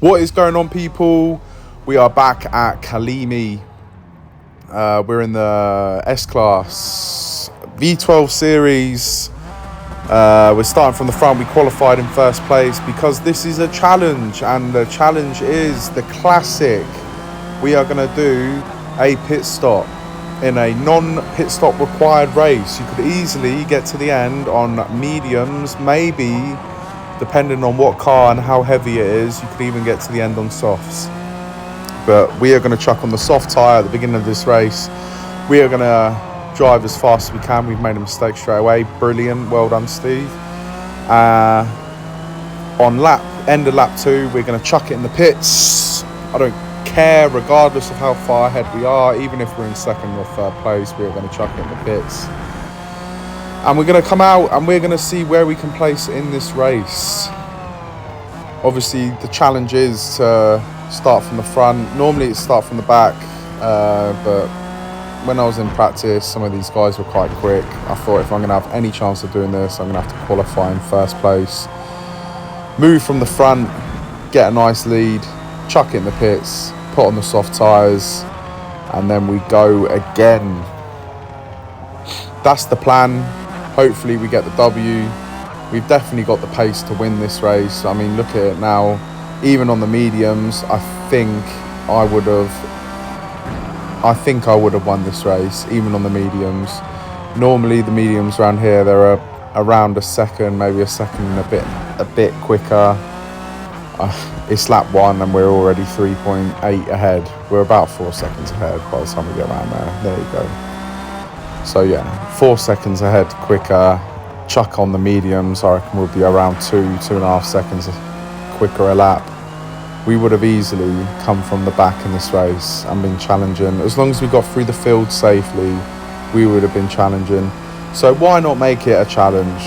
What is going on, people? We are back at Kalimi. We're in the S-Class V12 series. We're starting from the front. We qualified in first place because this is a challenge, and the challenge is the classic. We are going to do a pit stop in a non-pit stop required race. You could easily get to the end on mediums, maybe, depending on what car and how heavy it is, you could even get to the end on softs. But we are going to chuck on the soft tyre at the beginning of this race. We are going to drive as fast as we can. We've made a mistake straight away. Brilliant. Well done, Steve. On end of lap 2, we're going to chuck it in the pits. I don't care, regardless of how far ahead we are. Even if we're in second or third place, we are going to chuck it in the pits. And we're going to come out and we're going to see where we can place in this race. Obviously, the challenge is to start from the front. Normally, it's start from the back. But when I was in practice, some of these guys were quite quick. I thought if I'm going to have any chance of doing this, I'm going to have to qualify in first place. Move from the front, get a nice lead, chuck it in the pits, put on the soft tyres, and then we go again. That's the plan. Hopefully we get the W. We've definitely got the pace to win this race. I mean, look at it now. Even on the mediums, I think I would have won this race, even on the mediums. Normally the mediums around here, they're around a second, maybe a second and a bit quicker. It's lap 1 and we're already 3.8 ahead. We're about 4 seconds ahead by the time we get around there. There you go. So yeah, 4 seconds ahead quicker. Chuck on the mediums, I reckon we'll be around 2.5 seconds quicker a lap. We would have easily come from the back in this race and been challenging. As long as we got through the field safely, we would have been challenging. So why not make it a challenge?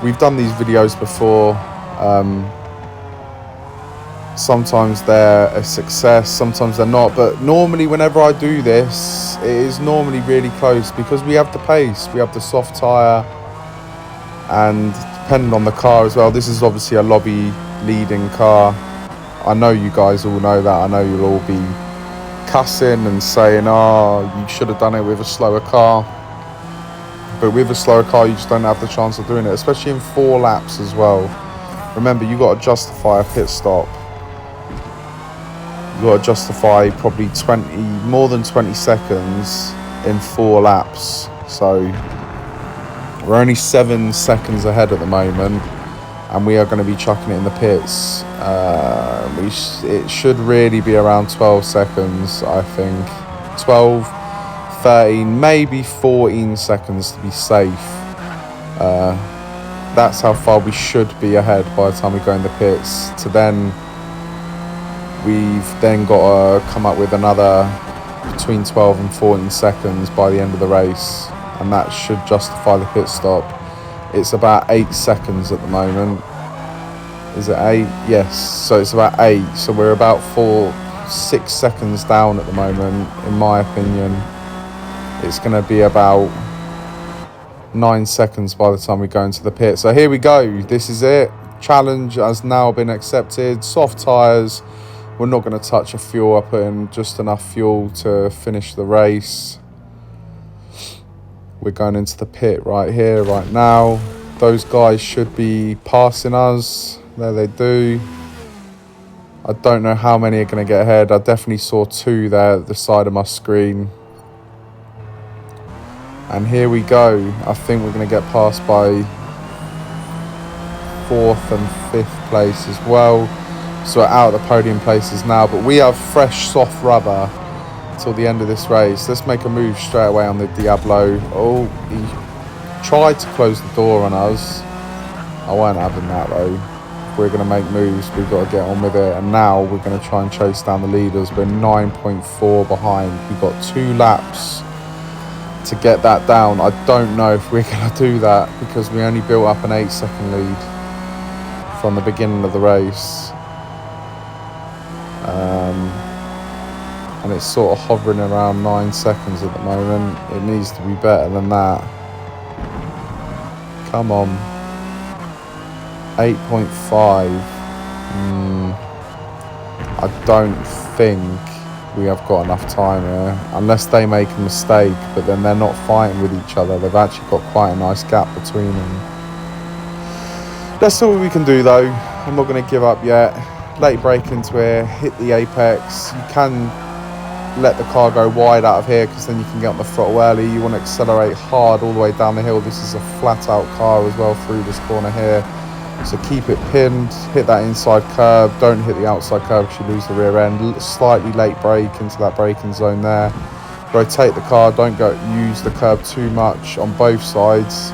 We've done these videos before. Sometimes they're a success, sometimes they're not. But normally whenever I do this, it is normally really close because we have the pace, we have the soft tyre, and depending on the car as well. This is obviously a lobby leading car. I know you guys all know that. I know you'll all be cussing and saying, oh, you should have done it with a slower car. But with a slower car, you just don't have the chance of doing it, especially in 4 laps as well. Remember, you got to justify a pit stop. You got to justify probably more than 20 seconds in 4 laps. So we're only 7 seconds ahead at the moment, and we are going to be chucking it in the pits. It should really be around 12 seconds, I think. 12, 13, maybe 14 seconds to be safe. That's how far we should be ahead by the time we go in the pits. We've then got to come up with another between 12 and 14 seconds by the end of the race, and that should justify the pit stop. It's about 8 seconds at the moment. Is it 8? Yes, so it's about 8. So we're about 6 seconds down at the moment, in my opinion. It's going to be about 9 seconds by the time we go into the pit. So here we go. This is it. Challenge has now been accepted. Soft tyres. We're not going to touch a fuel. I put in just enough fuel to finish the race. We're going into the pit right here, right now. Those guys should be passing us. There they do. I don't know how many are going to get ahead. I definitely saw 2 there at the side of my screen. And here we go. I think we're going to get passed by 4th and 5th place as well. So we're out of the podium places now. But we have fresh, soft rubber till the end of this race. Let's make a move straight away on the Diablo. Oh, he tried to close the door on us. I won't having that though. If we're going to make moves, we've got to get on with it. And now we're going to try and chase down the leaders. We're 9.4 behind. We've got 2 laps to get that down. I don't know if we're going to do that because we only built up an 8-second lead from the beginning of the race. And it's sort of hovering around 9 seconds at the moment. It needs to be better than that. Come on. 8.5. I don't think we have got enough time here, unless they make a mistake, but then they're not fighting with each other. They've actually got quite a nice gap between them. Let's see what we can do though. I'm not going to give up yet. Late brake into here, hit the apex. You can let the car go wide out of here because then you can get on the throttle early. You want to accelerate hard all the way down the hill. This is a flat out car as well through this corner here. So keep it pinned, hit that inside curb, don't hit the outside curb because you lose the rear end. Slightly late brake into that braking zone there. Rotate the car, don't use the curb too much on both sides.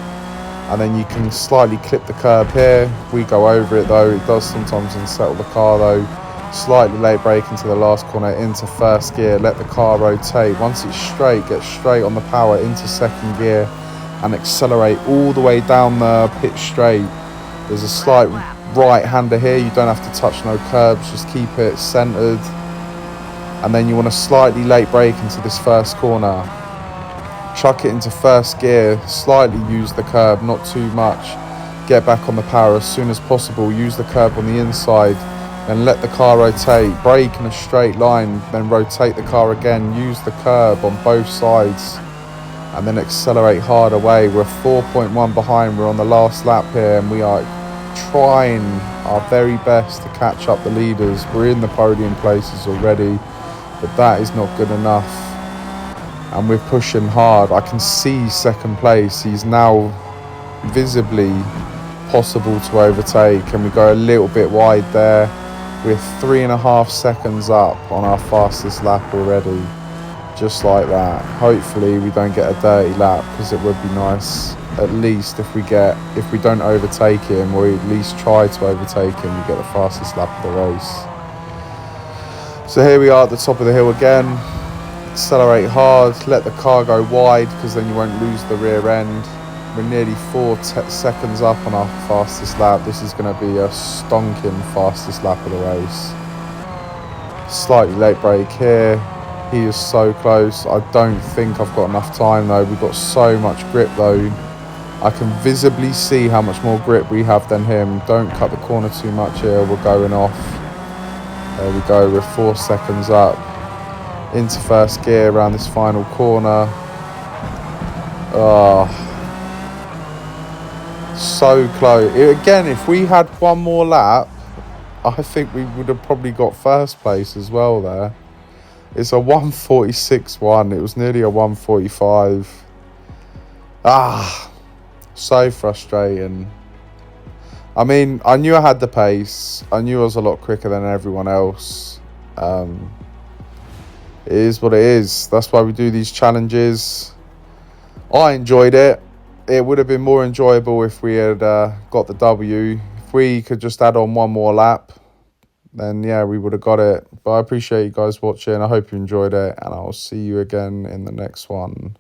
And then you can slightly clip the curb here. We go over it though, it does sometimes unsettle the car though. Slightly late brake into the last corner, into first gear, let the car rotate. Once it's straight, get straight on the power into second gear and accelerate all the way down the pit straight. There's a slight right-hander here, you don't have to touch no curbs, just keep it centered. And then you want to slightly late brake into this first corner. Chuck it into first gear, slightly use the curb, not too much. Get back on the power as soon as possible, use the curb on the inside, and let the car rotate. Brake in a straight line, then rotate the car again, use the curb on both sides, and then accelerate hard away. We're 4.1 behind, we're on the last lap here, and we are trying our very best to catch up the leaders. We're in the podium places already, but that is not good enough. And we're pushing hard. I can see second place. He's now visibly possible to overtake, and we go a little bit wide there. We're 3.5 seconds up on our fastest lap already. Just like that. Hopefully we don't get a dirty lap, because it would be nice. At least if we don't overtake him, or at least try to overtake him, we get the fastest lap of the race. So here we are at the top of the hill again. Accelerate hard, let the car go wide because then you won't lose the rear end. We're nearly 4 seconds up on our fastest lap. This is going to be a stonking fastest lap of the race. Slightly late brake here. He is so close. I don't think I've got enough time though. We've got so much grip though. I can visibly see how much more grip we have than him. Don't cut the corner too much here. We're going off. There we go. We're 4 seconds up. Into first gear around this final corner. Oh, so close. Again, if we had one more lap, I think we would have probably got first place as well there. It's a 1:46.1. It was nearly a 1:45. So frustrating. I mean, I knew I had the pace. I knew I was a lot quicker than everyone else. It is what it is. That's why we do these challenges. I enjoyed it. It would have been more enjoyable if we had got the W. If we could just add on one more lap, then yeah, we would have got it. But I appreciate you guys watching. I hope you enjoyed it, and I'll see you again in the next one.